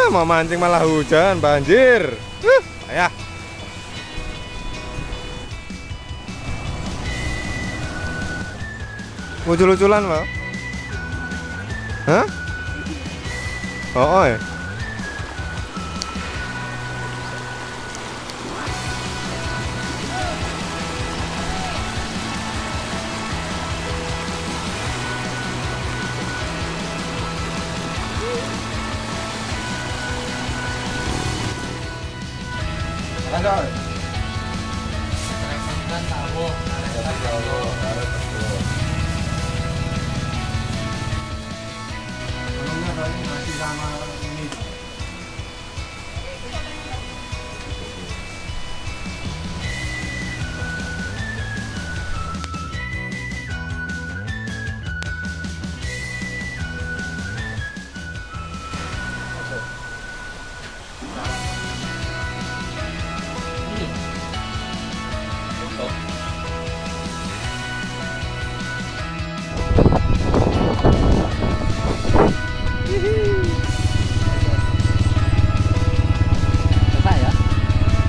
Mau mancing malah hujan, banjir. Ayah. Lucu-luculan loh. Hah? Oh, ya. Masih sama ini.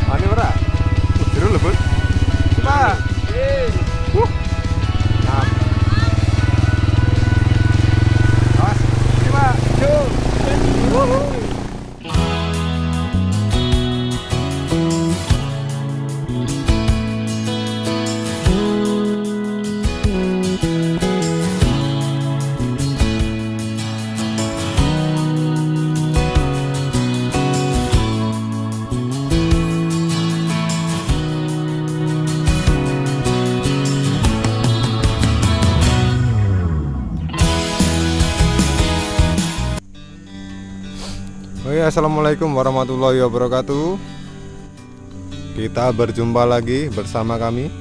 Ani ora? Jero lho, Bun. Pak. Nah. Awas, ini Pak. Yo. Assalamualaikum warahmatullahi wabarakatuh. Kita berjumpa lagi bersama kami.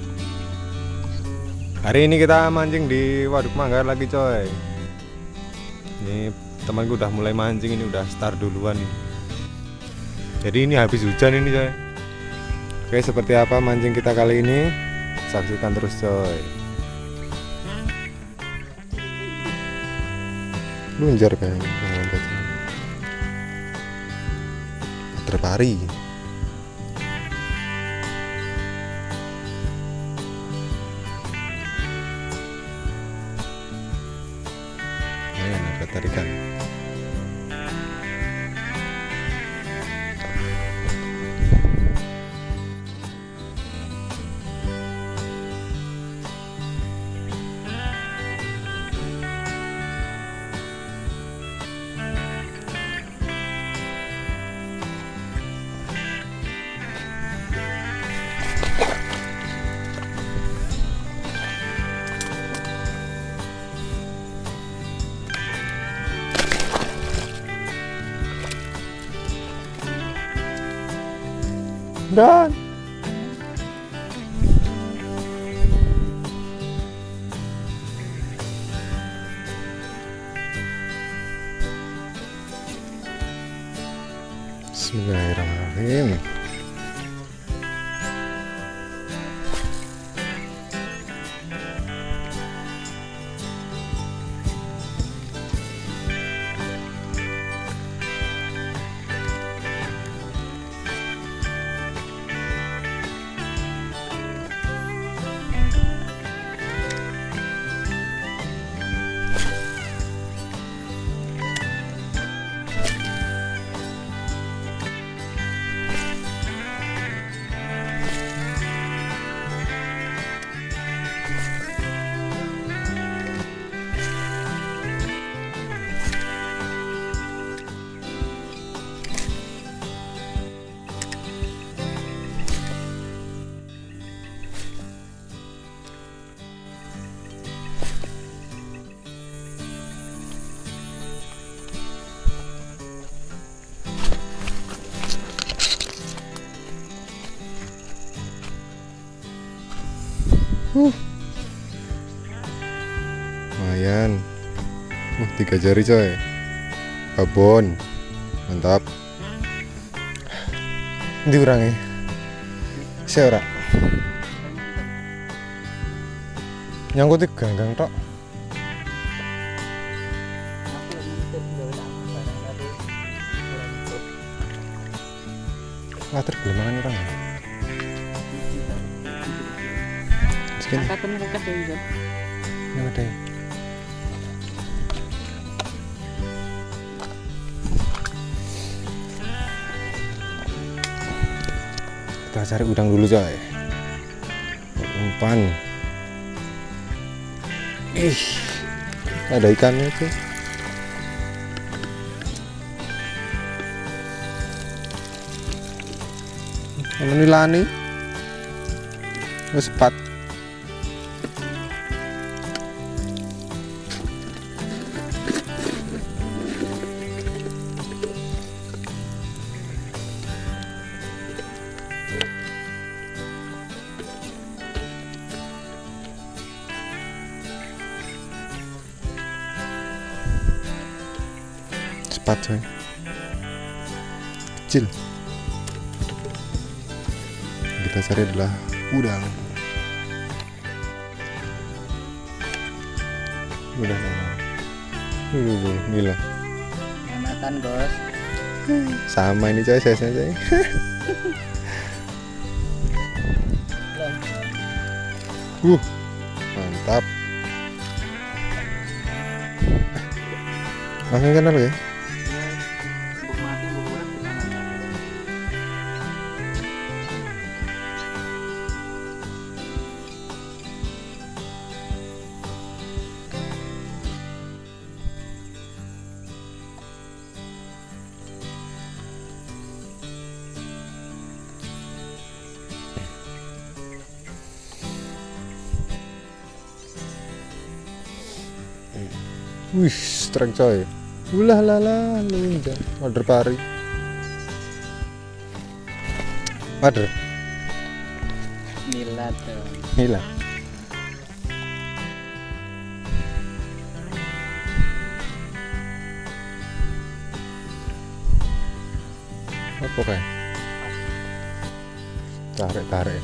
Hari ini kita mancing di Waduk Manggar lagi, coy. Ini temanku udah mulai mancing, ini udah start duluan nih. Jadi ini habis hujan ini, coy. Oke, seperti apa mancing kita kali ini? Saksikan terus, coy. Lunjar kayaknya. Terpari. Ayan, ada tarikan. Dan Bismillahirrahmanirrahim. Lumayan. 3 jari, coy. Babon. Mantap. Diurangi. Saya ora. Nyangkut di ganggang tok. water gelemangan orang. Sekian. Angkatan mereka dari Jon. Yang ada. Kita cari udang dulu coy. Umpan. Ada ikannya tuh. Menilani. Wes sepat. Cepat coy, kecil. Kita cari adalah udang. Udang gila. Makan bos. Sama ini coy, size-nya coy. Mantap. Langsung kenal ya. Wih, strike coy. Ulah lala, lunja. Wader pari. Wader. Nila tuh. Nila. Apa kayak? Tarik.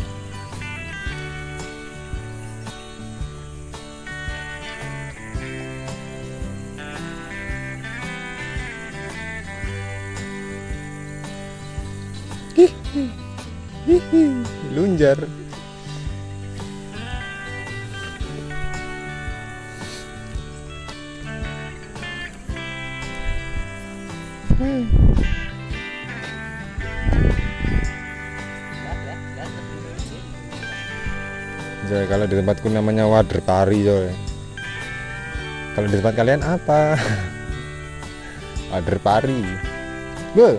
Lunjar. Jadi kalau di tempatku namanya wader pari coy. Kalau di tempat kalian apa? Wader pari. Be.